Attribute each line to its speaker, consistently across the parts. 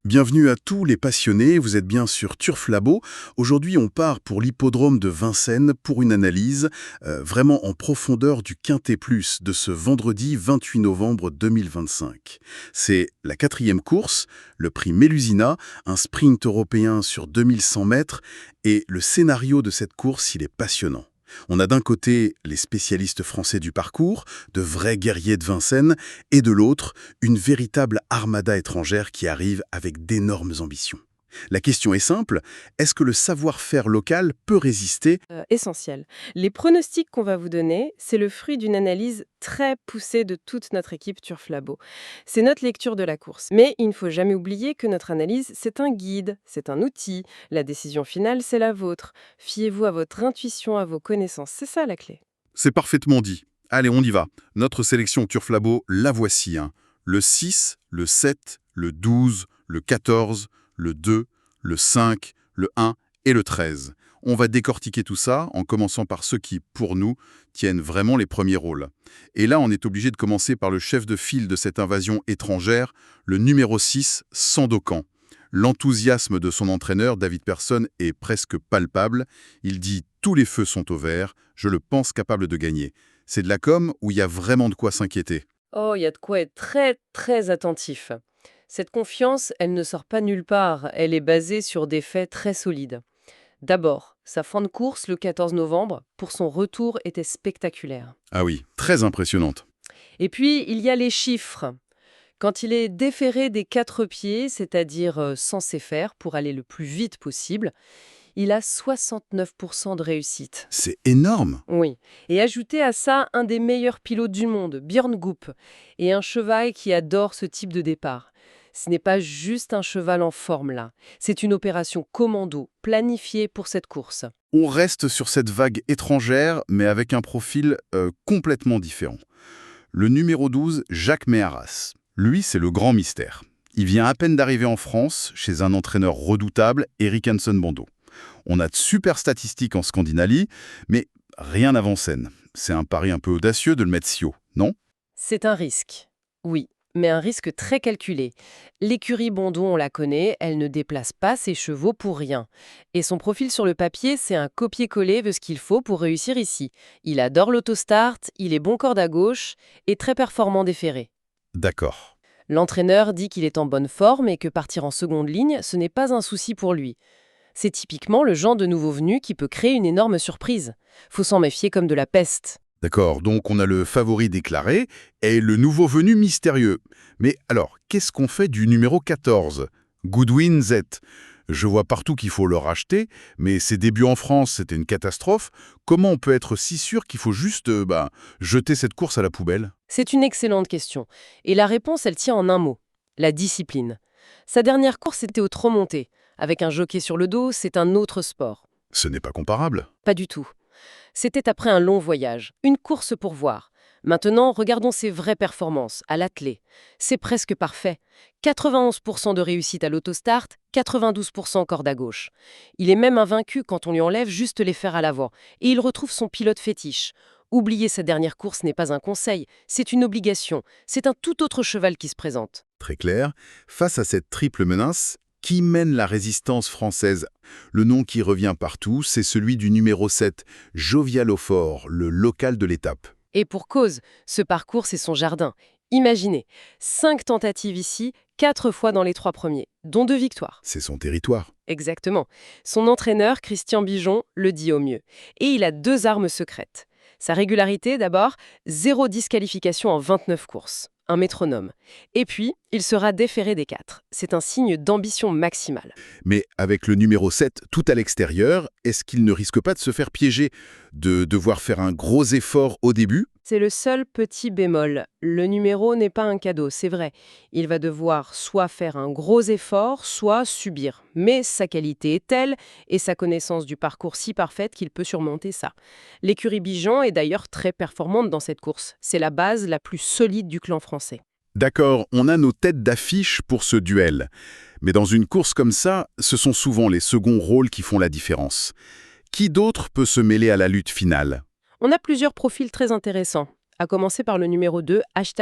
Speaker 1: Bienvenue à tous les passionnés, vous êtes bien sur Turf Labo. Aujourd'hui, on part pour l'hippodrome de Vincennes pour une analyse vraiment en profondeur du Quintet Plus de ce vendredi 28 novembre 2025. C'est la 4e course, le prix Mélusina, un sprint européen sur 2100 mètres, et le scénario de cette course, il est passionnant. On a d'un côté les spécialistes français du parcours, de vrais guerriers de Vincennes, et de l'autre, une véritable armada étrangère qui arrive avec d'énormes ambitions. La question est simple, est-ce que le savoir-faire local peut résister?
Speaker 2: Essentiel. Les pronostics qu'on va vous donner, c'est le fruit d'une analyse très poussée de toute notre équipe Turf Labo. C'est notre lecture de la course. Mais il ne faut jamais oublier que notre analyse, c'est un guide, c'est un outil. La décision finale, c'est la vôtre. Fiez-vous à votre intuition, à vos connaissances. C'est ça la clé.
Speaker 1: C'est parfaitement dit. Allez, on y va. Notre sélection Turf Labo, la voici. Le 6, le 7, le 12, le 14, le 2, le 5, le 1 et le 13. On va décortiquer tout ça en commençant par ceux qui, pour nous, tiennent vraiment les premiers rôles. Et là, on est obligé de commencer par le chef de file de cette invasion étrangère, le numéro 6, Sandokan. L'enthousiasme de son entraîneur, David Persson, est presque palpable. Il dit « tous les feux sont au vert, je le pense capable de gagner ». C'est de la com où il y a vraiment de quoi s'inquiéter.
Speaker 2: Oh, il y a de quoi être très, très attentif. Cette confiance, elle ne sort pas nulle part. Elle est basée sur des faits très solides. D'abord, sa fin de course le 14 novembre, pour son retour, était spectaculaire.
Speaker 1: Ah oui, très impressionnante.
Speaker 2: Et puis, il y a les chiffres. Quand il est déféré des 4 pieds, c'est-à-dire censé faire pour aller le plus vite possible, il a 69% de réussite.
Speaker 1: C'est énorme.
Speaker 2: Oui. Et ajoutez à ça un des meilleurs pilotes du monde, Björn Goop, et un cheval qui adore ce type de départ. Ce n'est pas juste un cheval en forme là, c'est une opération commando, planifiée pour cette course.
Speaker 1: On reste sur cette vague étrangère, mais avec un profil complètement différent. Le numéro 12, Jacques Méharas. Lui, c'est le grand mystère. Il vient à peine d'arriver en France, chez un entraîneur redoutable, Eric Hansen-Bando. On a de super statistiques en Scandinavie, mais rien n'avant-scène. C'est un pari un peu audacieux de le mettre si haut, non?
Speaker 2: C'est un risque, oui, mais un risque très calculé. L'écurie Bondon, on la connaît, elle ne déplace pas ses chevaux pour rien. Et son profil sur le papier, c'est un copier-coller de ce qu'il faut pour réussir ici. Il adore l'autostart, il est bon corde à gauche et très performant déféré.
Speaker 1: D'accord.
Speaker 2: L'entraîneur dit qu'il est en bonne forme et que partir en seconde ligne, ce n'est pas un souci pour lui. C'est typiquement le genre de nouveau venu qui peut créer une énorme surprise. Faut s'en méfier comme de la peste.
Speaker 1: D'accord, donc on a le favori déclaré et le nouveau venu mystérieux. Mais alors, qu'est-ce qu'on fait du numéro 14, Goodwin Z? Je vois partout qu'il faut le racheter, mais ses débuts en France, c'était une catastrophe. Comment on peut être si sûr qu'il faut juste jeter cette course à la poubelle?
Speaker 2: C'est une excellente question. Et la réponse, elle tient en un mot. La discipline. Sa dernière course était au trot monté. Avec un jockey sur le dos, c'est un autre sport.
Speaker 1: Ce n'est pas comparable.
Speaker 2: Pas du tout. C'était après un long voyage, une course pour voir. Maintenant, regardons ses vraies performances, à l'attelé. C'est presque parfait. 91% de réussite à l'autostart, 92% corde à gauche. Il est même invaincu quand on lui enlève juste les fers à l'avant. Et il retrouve son pilote fétiche. Oublier sa dernière course n'est pas un conseil, c'est une obligation. C'est un tout autre cheval qui se présente.
Speaker 1: Très clair, face à cette triple menace, qui mène la résistance française? Le nom qui revient partout, c'est celui du numéro 7, Jovial au Fort, le local de l'étape.
Speaker 2: Et pour cause, ce parcours, c'est son jardin. Imaginez, 5 tentatives ici, 4 fois dans les 3 premiers, dont 2 victoires.
Speaker 1: C'est son territoire.
Speaker 2: Exactement. Son entraîneur, Christian Bijon, le dit au mieux. Et il a 2 armes secrètes. Sa régularité, d'abord, 0 disqualification en 29 courses. Un métronome. Et puis, il sera déféré des 4. C'est un signe d'ambition maximale.
Speaker 1: Mais avec le numéro 7 tout à l'extérieur, est-ce qu'il ne risque pas de se faire piéger, de devoir faire un gros effort au début?
Speaker 2: C'est le seul petit bémol. Le numéro n'est pas un cadeau, c'est vrai. Il va devoir soit faire un gros effort, soit subir. Mais sa qualité est telle, et sa connaissance du parcours si parfaite qu'il peut surmonter ça. L'écurie Bijan est d'ailleurs très performante dans cette course. C'est la base la plus solide du clan français.
Speaker 1: D'accord, on a nos têtes d'affiche pour ce duel. Mais dans une course comme ça, ce sont souvent les seconds rôles qui font la différence. Qui d'autre peut se mêler à la lutte finale?
Speaker 2: On a plusieurs profils très intéressants. à commencer par le numéro 2,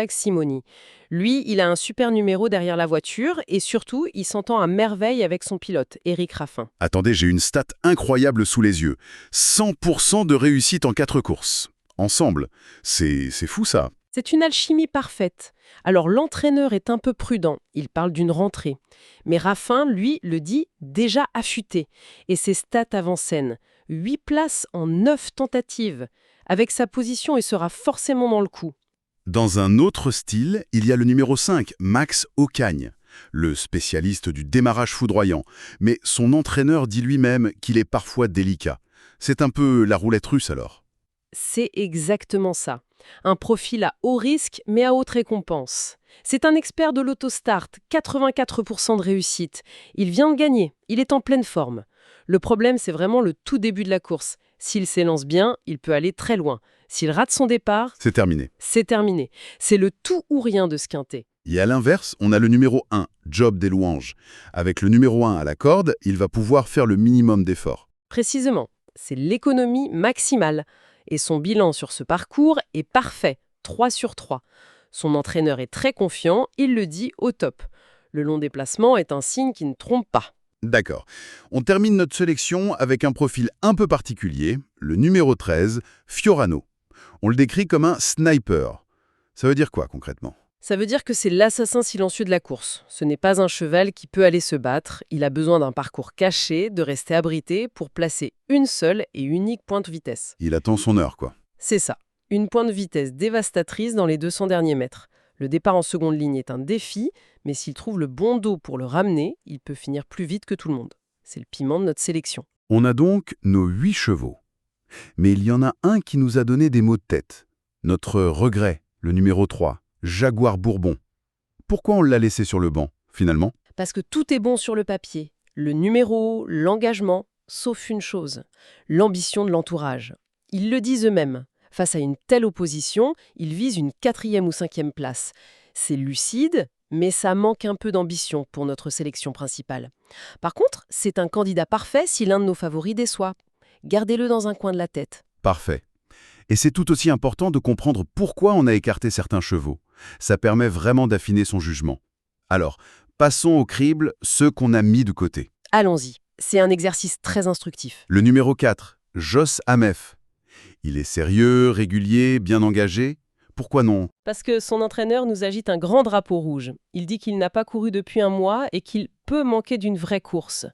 Speaker 2: #Simoni. Lui, il a un super numéro derrière la voiture et surtout, il s'entend à merveille avec son pilote, Éric Raffin.
Speaker 1: Attendez, j'ai une stat incroyable sous les yeux. 100% de réussite en 4 courses. Ensemble. C'est fou ça.
Speaker 2: C'est une alchimie parfaite. Alors l'entraîneur est un peu prudent, il parle d'une rentrée. Mais Raffin, lui, le dit déjà affûté. Et ses stats avant-scène, 8 places en 9 tentatives. Avec sa position, il sera forcément dans le coup.
Speaker 1: Dans un autre style, il y a le numéro 5, Max Ocagne, le spécialiste du démarrage foudroyant. Mais son entraîneur dit lui-même qu'il est parfois délicat. C'est un peu la roulette russe alors.
Speaker 2: C'est exactement ça. Un profil à haut risque, mais à haute récompense. C'est un expert de l'autostart, 84% de réussite. Il vient de gagner, il est en pleine forme. Le problème, c'est vraiment le tout début de la course. S'il s'élance bien, il peut aller très loin. S'il rate son départ,
Speaker 1: C'est terminé.
Speaker 2: c'est terminé. C'est le tout ou rien de ce quintet.
Speaker 1: Et à l'inverse, on a le numéro 1, Job des louanges. Avec le numéro 1 à la corde, il va pouvoir faire le minimum d'efforts.
Speaker 2: Précisément, c'est l'économie maximale. Et son bilan sur ce parcours est parfait, 3 sur 3. Son entraîneur est très confiant, il le dit au top. Le long déplacement est un signe qui ne trompe pas.
Speaker 1: D'accord. On termine notre sélection avec un profil un peu particulier, le numéro 13, Fiorano. On le décrit comme un sniper. Ça veut dire quoi concrètement?
Speaker 2: Ça veut dire que c'est l'assassin silencieux de la course. Ce n'est pas un cheval qui peut aller se battre, il a besoin d'un parcours caché, de rester abrité pour placer une seule et unique pointe vitesse.
Speaker 1: Il attend son heure, quoi.
Speaker 2: C'est ça, une pointe vitesse dévastatrice dans les 200 derniers mètres. Le départ en seconde ligne est un défi, mais s'il trouve le bon dos pour le ramener, il peut finir plus vite que tout le monde. C'est le piment de notre sélection.
Speaker 1: On a donc nos 8 chevaux. Mais il y en a un qui nous a donné des maux de tête. Notre regret, le numéro 3, Jaguar Bourbon. Pourquoi on l'a laissé sur le banc, finalement?
Speaker 2: Parce que tout est bon sur le papier. Le numéro, l'engagement, sauf une chose, l'ambition de l'entourage. Ils le disent eux-mêmes. Face à une telle opposition, ils visent une 4e ou 5e place. C'est lucide, mais ça manque un peu d'ambition pour notre sélection principale. Par contre, c'est un candidat parfait si l'un de nos favoris déçoit. Gardez-le dans un coin de la tête.
Speaker 1: Parfait. Et c'est tout aussi important de comprendre pourquoi on a écarté certains chevaux. Ça permet vraiment d'affiner son jugement. Alors, passons au crible, ceux qu'on a mis de côté.
Speaker 2: Allons-y. C'est un exercice très instructif.
Speaker 1: Le numéro 4, Jos Amef. Il est sérieux, régulier, bien engagé. Pourquoi non?
Speaker 2: Parce que son entraîneur nous agite un grand drapeau rouge. Il dit qu'il n'a pas couru depuis un mois et qu'il peut manquer d'une vraie course.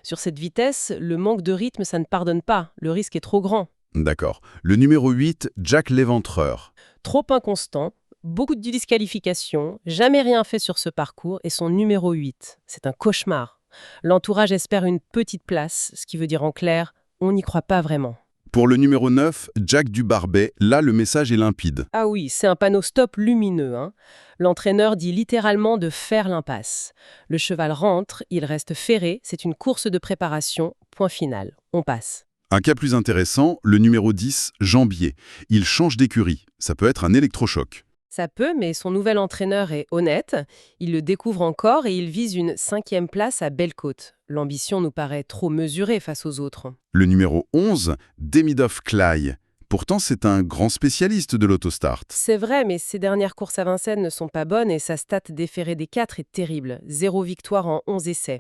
Speaker 2: Sur cette vitesse, le manque de rythme, ça ne pardonne pas. Le risque est trop grand.
Speaker 1: D'accord. Le numéro 8, Jack l'Éventreur.
Speaker 2: Trop inconstant, beaucoup de disqualifications, jamais rien fait sur ce parcours et son numéro 8. C'est un cauchemar. L'entourage espère une petite place, ce qui veut dire en clair, on n'y croit pas vraiment.
Speaker 1: Pour le numéro 9, Jack du Barbet, là le message est limpide.
Speaker 2: Ah oui, c'est un panneau stop lumineux. L'entraîneur dit littéralement de faire l'impasse. Le cheval rentre, il reste ferré, c'est une course de préparation, point final. On passe.
Speaker 1: Un cas plus intéressant, le numéro 10, Jambier. Il change d'écurie. Ça peut être un électrochoc.
Speaker 2: Ça peut, mais son nouvel entraîneur est honnête. Il le découvre encore et il vise une 5e place à Belle-Côte. L'ambition nous paraît trop mesurée face aux autres.
Speaker 1: Le numéro 11, Demidov Clay. Pourtant, c'est un grand spécialiste de l'autostart.
Speaker 2: C'est vrai, mais ses dernières courses à Vincennes ne sont pas bonnes et sa stat déférée des 4 est terrible. 0 victoire en 11 essais.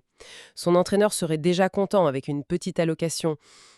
Speaker 2: Son entraîneur serait déjà content avec une petite allocation.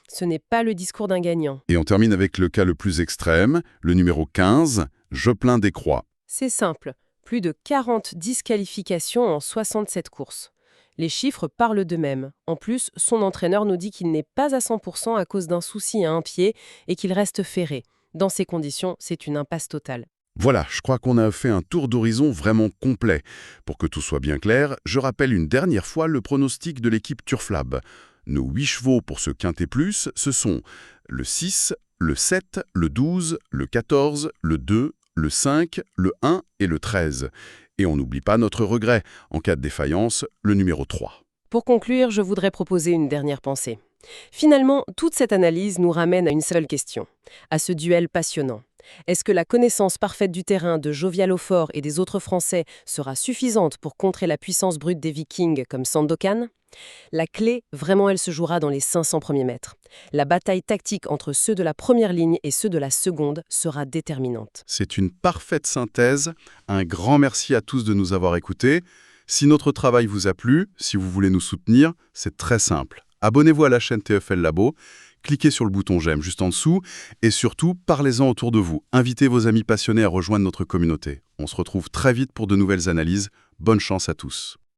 Speaker 2: Ce n'est pas le discours d'un gagnant.
Speaker 1: Et on termine avec le cas le plus extrême, le numéro 15, Joplin des Croix.
Speaker 2: C'est simple. Plus de 40 disqualifications en 67 courses. Les chiffres parlent d'eux-mêmes. En plus, son entraîneur nous dit qu'il n'est pas à 100% à cause d'un souci à un pied et qu'il reste ferré. Dans ces conditions, c'est une impasse totale.
Speaker 1: Voilà, je crois qu'on a fait un tour d'horizon vraiment complet. Pour que tout soit bien clair, je rappelle une dernière fois le pronostic de l'équipe Turflab. Nos 8 chevaux pour ce quintet plus, ce sont le 6, le 7, le 12, le 14, le 2, le 5, le 1 et le 13. Et on n'oublie pas notre regret, en cas de défaillance, le numéro 3.
Speaker 2: Pour conclure, je voudrais proposer une dernière pensée. Finalement, toute cette analyse nous ramène à une seule question, à ce duel passionnant. Est-ce que la connaissance parfaite du terrain de Jovial au fort et des autres Français sera suffisante pour contrer la puissance brute des Vikings comme Sandokan? La clé, vraiment, elle se jouera dans les 500 premiers mètres. La bataille tactique entre ceux de la première ligne et ceux de la seconde sera déterminante.
Speaker 1: C'est une parfaite synthèse. Un grand merci à tous de nous avoir écoutés. Si notre travail vous a plu, si vous voulez nous soutenir, c'est très simple. Abonnez-vous à la chaîne TFL Labo, cliquez sur le bouton j'aime juste en dessous et surtout, parlez-en autour de vous. Invitez vos amis passionnés à rejoindre notre communauté. On se retrouve très vite pour de nouvelles analyses. Bonne chance à tous.